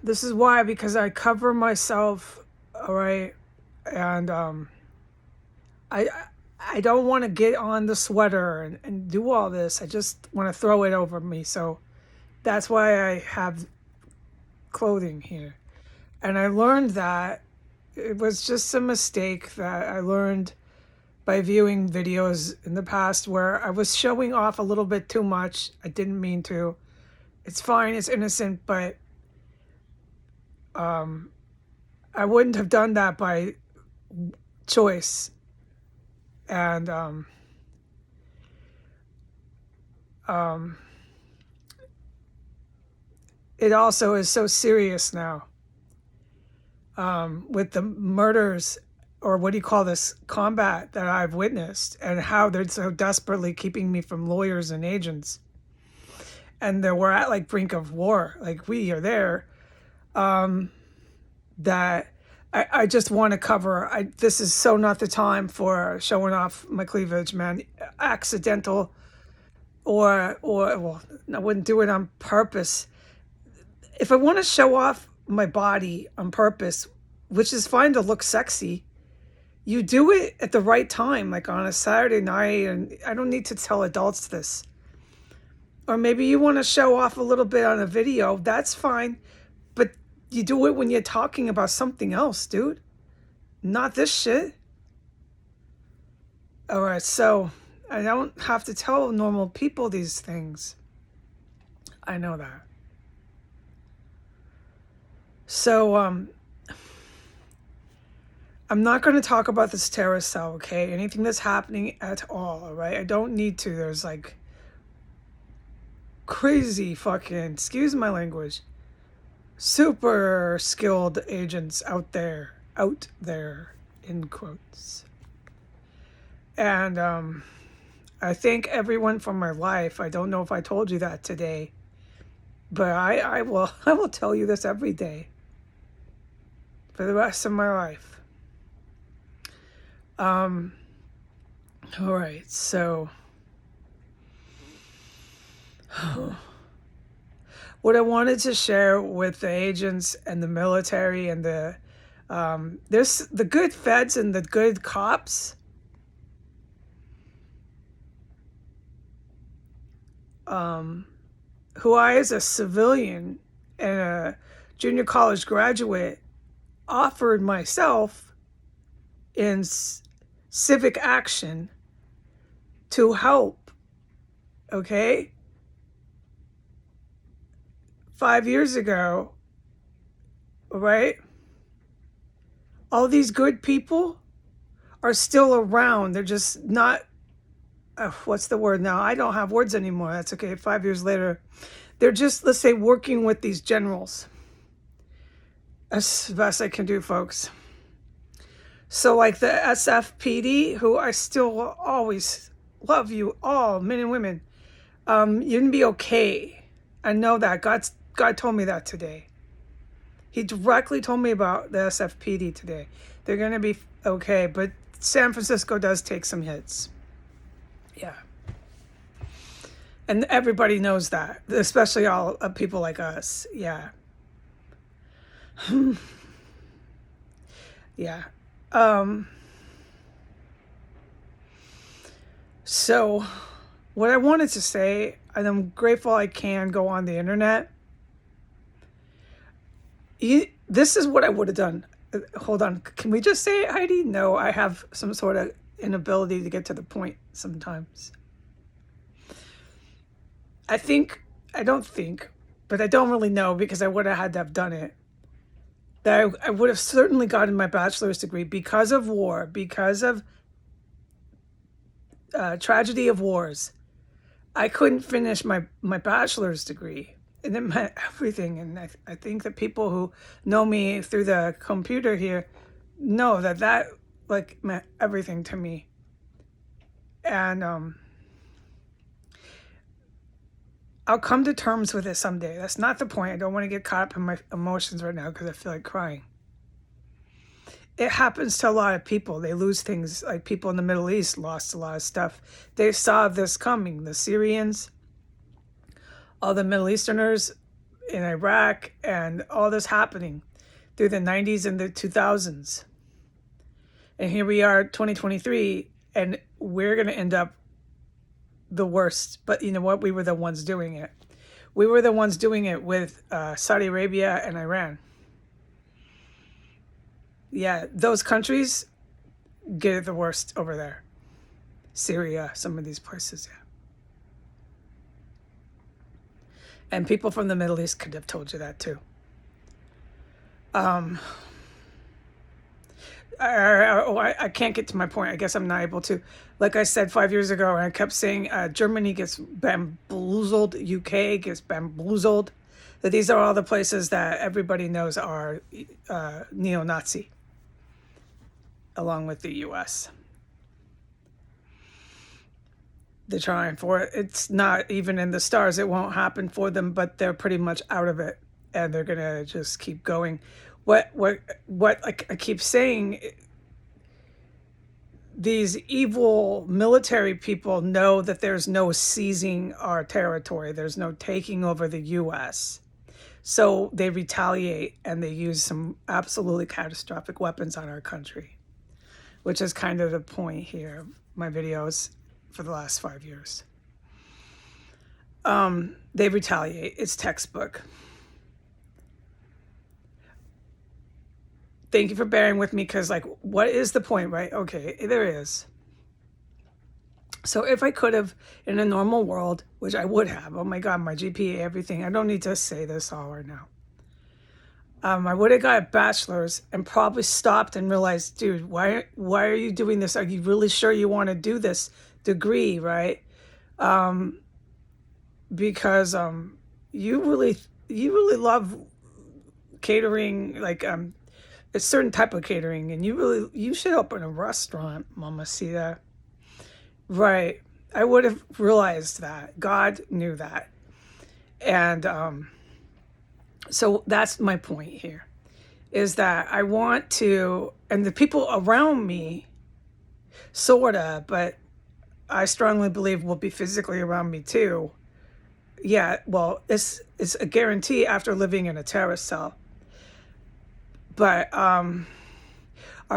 This is why, because I cover myself, all right, and I I don't want to get on the sweater and do all this. I just want to throw it over me. So that's why I have clothing here. And I learned that it was just a mistake that I learned by viewing videos in the past where I was showing off a little bit too much. I didn't mean to. It's fine, it's innocent, but I wouldn't have done that by choice. And um, it also is so serious now, with the murders, or what do you call this, combat that I've witnessed, and how they're so desperately keeping me from lawyers and agents. And that we're at like brink of war, like we are there, that I just want to cover. This is so not the time for showing off my cleavage, man. Accidental, or well, I wouldn't do it on purpose. If I want to show off my body on purpose, which is fine to look sexy, you do it at the right time, like on a Saturday night. And I don't need to tell adults this. Or maybe you want to show off a little bit on a video. That's fine. But you do it when you're talking about something else, dude. Not this shit. All right, so I don't have to tell normal people these things. I know that. So I'm not going to talk about this terrorist cell, okay? Anything that's happening at all right? I don't need to. There's like crazy fucking, excuse my language, super skilled agents out there, in quotes. And I thank everyone for my life. I don't know if I told you that today, but I will I will tell you this every day for the rest of my life. All right, so what I wanted to share with the agents and the military and there's the good feds and the good cops. Who I, as a civilian and a junior college graduate, offered myself in civic action to help, okay? 5 years ago, right? All these good people are still around. They're just not, what's the word now? I don't have words anymore. That's okay. 5 years later, they're just, let's say, working with these generals. That's the best I can do, folks. So like the SFPD, who I still always love you all, men and women, you're going to be okay. I know that. God told me that today. He directly told me about the SFPD today. They're going to be okay, but San Francisco does take some hits. Yeah. And everybody knows that, especially all people like us. Yeah. Yeah. So what I wanted to say, and I'm grateful I can go on the internet. This is what I would have done. Hold on. Can we just say it, Heidi? No, I have some sort of inability to get to the point sometimes. I don't think, but I don't really know, because I would have had to have done it, that I would have certainly gotten my bachelor's degree because of war, because of tragedy of wars. I couldn't finish my bachelor's degree, and it meant everything. And I think that people who know me through the computer here know that like meant everything to me. And I'll come to terms with it someday. That's not the point. I don't want to get caught up in my emotions right now because I feel like crying. It happens to a lot of people. They lose things, like people in the Middle East lost a lot of stuff. They saw this coming. The Syrians, all the Middle Easterners, in Iraq and all this happening through the 90s and the 2000s. And here we are, 2023, and we're going to end up the worst. But you know what? We were the ones doing it. We were the ones doing it with Saudi Arabia and Iran. Yeah, those countries get it the worst over there. Syria, some of these places, yeah. And people from the Middle East could have told you that too. I can't get to my point. I guess I'm not able to. Like I said 5 years ago, and I kept saying Germany gets bamboozled, UK gets bamboozled. That these are all the places that everybody knows are neo-Nazi, along with the US. They're trying for it. It's not even in the stars. It won't happen for them, but they're pretty much out of it, and they're gonna just keep going. What I keep saying, these evil military people know that there's no seizing our territory. There's no taking over the U.S. So they retaliate and they use some absolutely catastrophic weapons on our country, which is kind of the point here of my videos for the last 5 years. They retaliate. It's textbook. Thank you for bearing with me, because like, what is the point, right? Okay, there is. So if I could have, in a normal world, which I would have, oh my God, my GPA, everything, I don't need to say this all right now. I would have got a bachelor's and probably stopped and realized, dude, why are you doing this? Are you really sure you want to do this degree, right? Because you really love catering, like a certain type of catering, and you should open a restaurant, Mamacita. Right. I would have realized that. God knew that. And so that's my point here, is that I want to, and the people around me, sorta, but I strongly believe will be physically around me too. Yeah, well, it's a guarantee after living in a terrorist cell. But are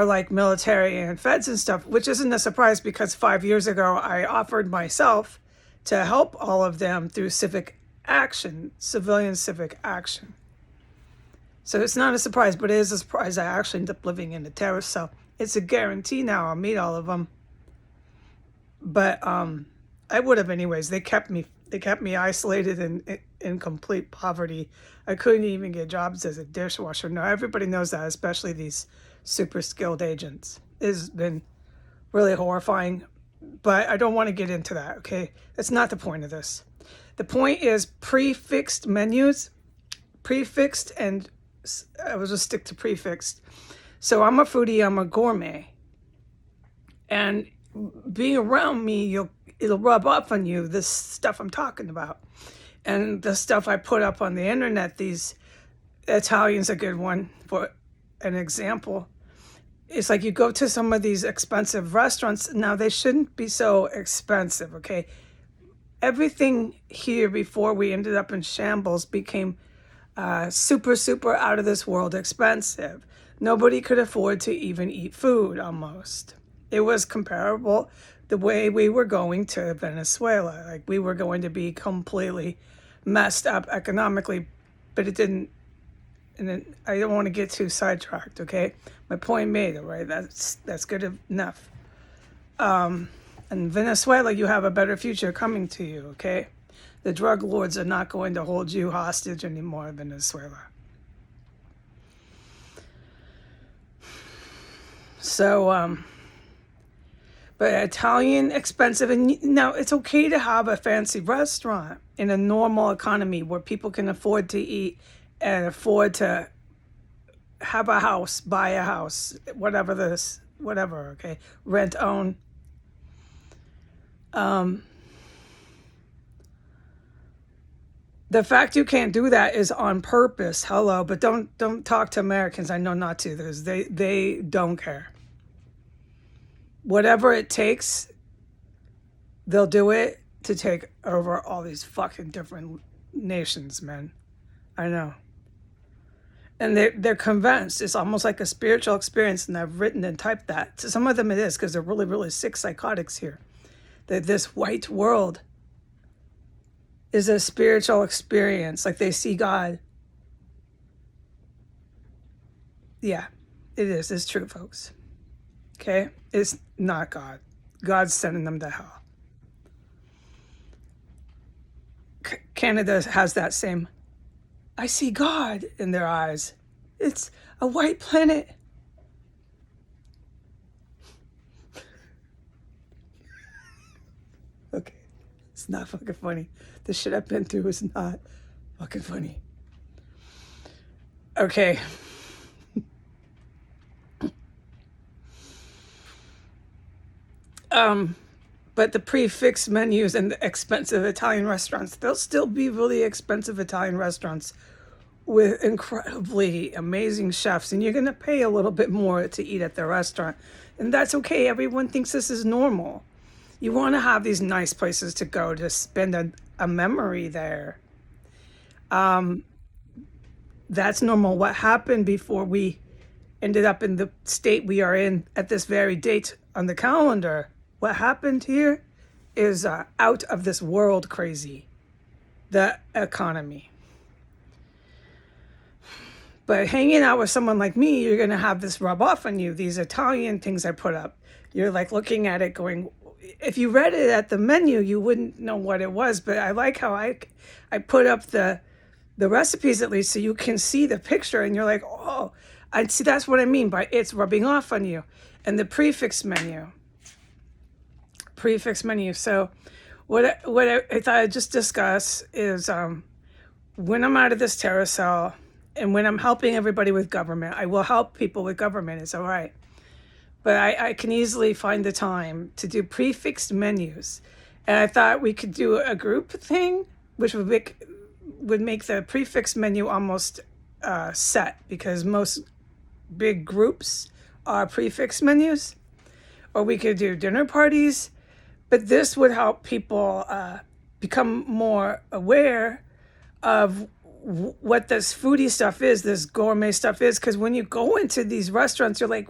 like military and feds and stuff, which isn't a surprise, because 5 years ago I offered myself to help all of them through civic action, civilian civic action. So it's not a surprise, but it is a surprise I actually ended up living in a terrorist cell. It's a guarantee now I'll meet all of them. But I would have anyways. They kept me isolated in complete poverty. I couldn't even get jobs as a dishwasher. Now everybody knows that, especially these super skilled agents. It's been really horrifying, but I don't want to get into that, okay? That's not the point of this. The point is prefixed menus, prefixed, and I will just stick to prefixed. So I'm a foodie, I'm a gourmet. And being around me, it'll rub off on you, this stuff I'm talking about. And the stuff I put up on the internet, these Italian's a good one for an example. It's like you go to some of these expensive restaurants. Now, they shouldn't be so expensive, okay? Everything here before we ended up in shambles became super, super out of this world expensive. Nobody could afford to even eat food almost. It was comparable the way we were going to Venezuela. Like, we were going to be completely messed up economically, but it didn't. And then I don't want to get too sidetracked, okay? My point made, all right? That's good enough. In Venezuela, you have a better future coming to you, okay? The drug lords are not going to hold you hostage anymore in Venezuela. So, but Italian, expensive, and now it's okay to have a fancy restaurant in a normal economy where people can afford to eat and afford to have a house, buy a house, whatever, okay? Rent, own. The fact you can't do that is on purpose. Hello, but don't talk to Americans. I know not to, because they don't care. Whatever it takes, they'll do it to take over all these fucking different nations, man. I know. And they're convinced it's almost like a spiritual experience, and I've written and typed that. To some of them it is, because they're really, really sick psychotics here. That this white world is a spiritual experience, like they see God. Yeah, it is. It's true, folks. Okay? It's not God. God's sending them to hell. Canada has that same, I see God in their eyes. It's a white planet. Okay. It's not fucking funny. The shit I've been through is not fucking funny. Okay. But the prefixed menus and the expensive Italian restaurants, they'll still be really expensive Italian restaurants with incredibly amazing chefs, and you're going to pay a little bit more to eat at the restaurant. And that's okay. Everyone thinks this is normal. You want to have these nice places to go to spend a memory there. That's normal. What happened before we ended up in the state we are in at this very date on the calendar? What happened here is out of this world crazy, the economy. But hanging out with someone like me, you're going to have this rub off on you. These Italian things I put up, you're like looking at it going, if you read it at the menu, you wouldn't know what it was. But I like how I put up the recipes at least so you can see the picture and you're like, oh, I see, that's what I mean by it's rubbing off on you. And the prefix menu. So what I thought I'd just discuss is when I'm out of this terror cell and when I'm helping everybody with government, I will help people with government. It's all right. But I can easily find the time to do prefixed menus. And I thought we could do a group thing, which would make the prefix menu almost set, because most big groups are prefix menus. Or we could do dinner parties. But this would help people become more aware of what this foodie stuff is, this gourmet stuff is. Because when you go into these restaurants, you're like,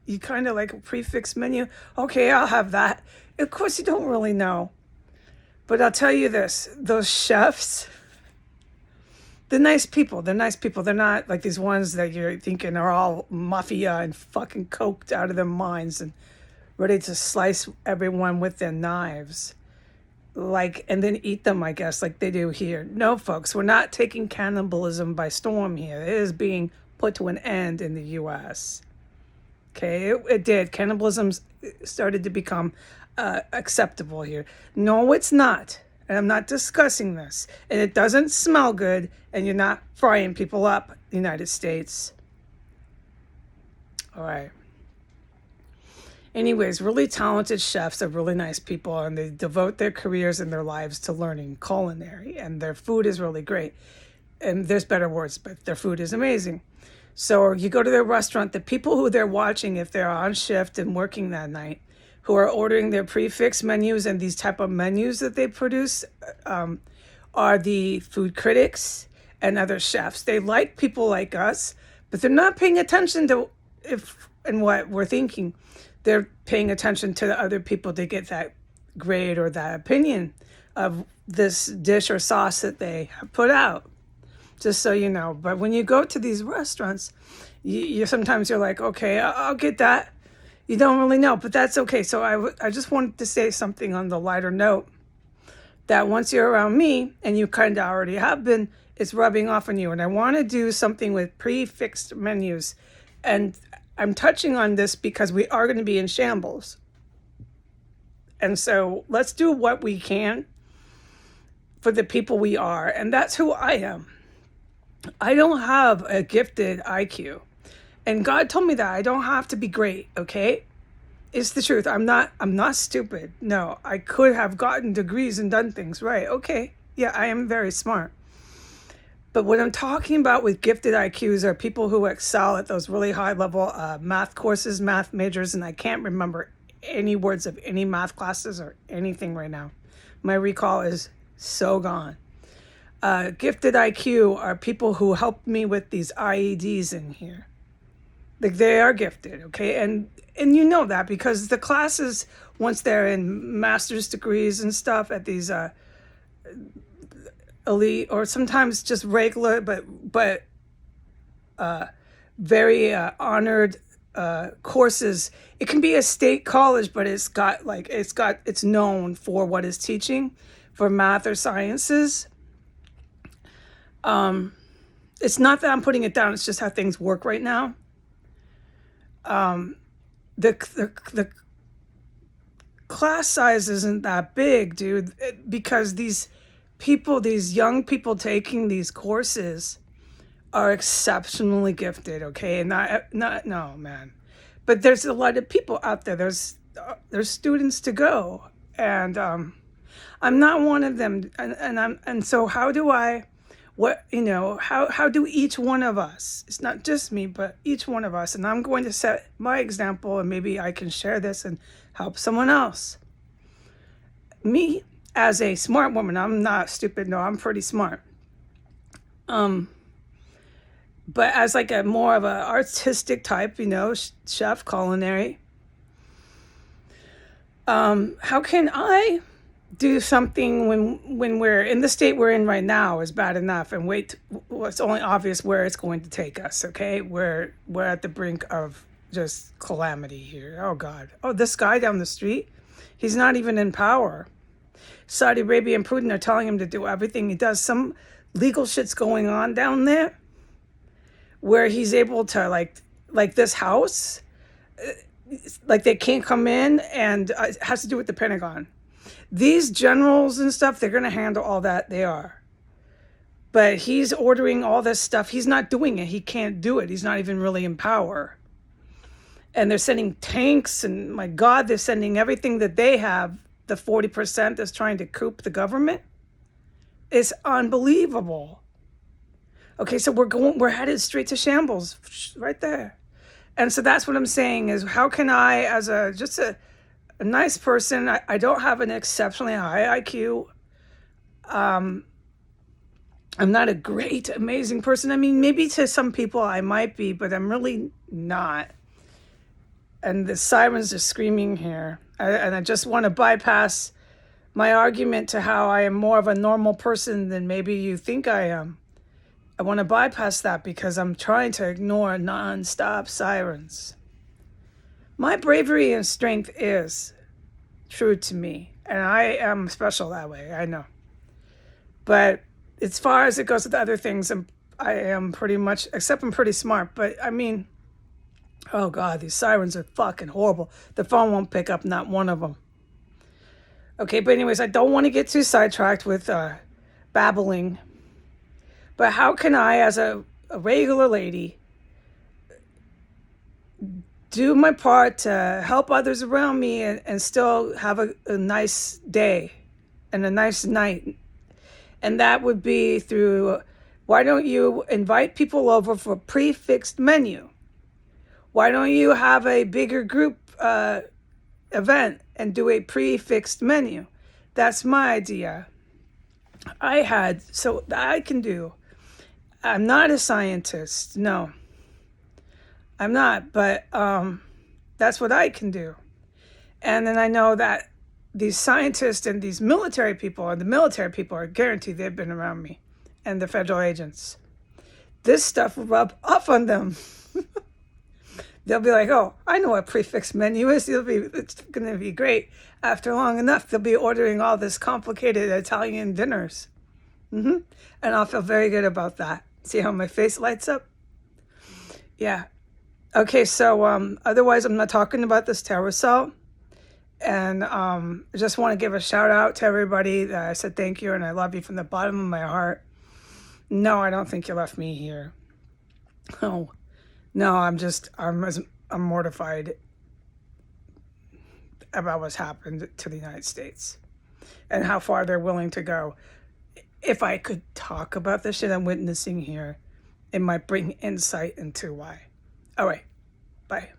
you kind of like a prefix menu. Okay, I'll have that. Of course, you don't really know. But I'll tell you this, those chefs, they're nice people. They're not like these ones that you're thinking are all mafia and fucking coked out of their minds and ready to slice everyone with their knives, and then eat them, I guess, like they do here. No, folks, we're not taking cannibalism by storm here. It is being put to an end in the U.S. Okay, it did. Cannibalism started to become acceptable here. No, it's not. And I'm not discussing this. And it doesn't smell good, and you're not frying people up, United States. All right. Anyways, really talented chefs are really nice people, and they devote their careers and their lives to learning culinary, and their food is really great. And there's better words, but their food is amazing. So you go to their restaurant, the people who they're watching, if they're on shift and working that night, who are ordering their prefix menus and these type of menus that they produce, are the food critics and other chefs. They like people like us, but they're not paying attention to what we're thinking. They're paying attention to the other people to get that grade or that opinion of this dish or sauce that they have put out, just so you know. But when you go to these restaurants, you sometimes you're like, okay, I'll get that. You don't really know, but that's okay. So I just wanted to say something on the lighter note, that once you're around me, and you kind of already have been, it's rubbing off on you. And I want to do something with prefixed menus. And I'm touching on this because we are going to be in shambles. And so let's do what we can for the people we are. And that's who I am. I don't have a gifted IQ. And God told me that I don't have to be great, okay? It's the truth. I'm not stupid. No, I could have gotten degrees and done things right. Okay. Yeah, I am very smart. But what I'm talking about with gifted IQs are people who excel at those really high level math courses, math majors, and I can't remember any words of any math classes or anything right now. My recall is so gone. Gifted IQ are people who helped me with these IEDs in here. Like they are gifted, okay? And you know that because the classes, once they're in master's degrees and stuff at these elite or sometimes just regular but very honored courses. It can be a state college, but it's known for what it's teaching for math or sciences. It's not that I'm putting it down, it's just how things work right now. The class size isn't that big, dude, because these young people taking these courses are exceptionally gifted, okay? And not no, man. But there's a lot of people out there. There's students to go, and I'm not one of them. And so how do I, how do each one of us? It's not just me, but each one of us. And I'm going to set my example, and maybe I can share this and help someone else. Me as a smart woman, I'm not stupid. No, I'm pretty smart. But as like a more of a artistic type, chef, culinary, how can I do something when we're in the state we're in right now is bad enough, and it's only obvious where it's going to take us, okay? We're at the brink of just calamity here. Oh God. Oh, this guy down the street, he's not even in power. Saudi Arabia and Putin are telling him to do everything he does. Some legal shit's going on down there where he's able to like this house, like they can't come in, and it has to do with the Pentagon. These generals and stuff, they're going to handle all that. They are. But he's ordering all this stuff. He's not doing it. He can't do it. He's not even really in power. And they're sending tanks, and my God, they're sending everything that they have. The 40% that's trying to coup the government. It's unbelievable. Okay, so we're headed straight to shambles right there. And so that's what I'm saying is, how can I, as just a nice person, I don't have an exceptionally high IQ. I'm not a great, amazing person. I mean, maybe to some people I might be, but I'm really not. And the sirens are screaming here. And I just want to bypass my argument to how I am more of a normal person than maybe you think I am. I want to bypass that because I'm trying to ignore non-stop sirens. My bravery and strength is true to me, and I am special that way, I know. But as far as it goes with other things, I am pretty much, except I'm pretty smart, but I mean, oh God, these sirens are fucking horrible. The phone won't pick up, not one of them. Okay, but anyways, I don't want to get too sidetracked with babbling. But how can I, as a regular lady, do my part to help others around me and still have a nice day and a nice night? And that would be through, why don't you invite people over for a prefixed menu? Why don't you have a bigger group event and do a prefixed menu? That's my idea. So that I can do. I'm not a scientist, no. I'm not, but that's what I can do. And then I know that these scientists and these military people, and the military people are guaranteed they've been around me, and the federal agents. This stuff will rub off on them. They'll be like, oh, I know what prefixed menu is. It's going to be great. After long enough, they'll be ordering all this complicated Italian dinners. And I'll feel very good about that. See how my face lights up? Yeah. Okay, so otherwise, I'm not talking about this terror cell. And I just want to give a shout out to everybody that I said thank you and I love you from the bottom of my heart. No, I don't think you left me here. Oh, no, I'm mortified about what's happened to the United States and how far they're willing to go. If I could talk about the shit I'm witnessing here, it might bring insight into why. All right, bye.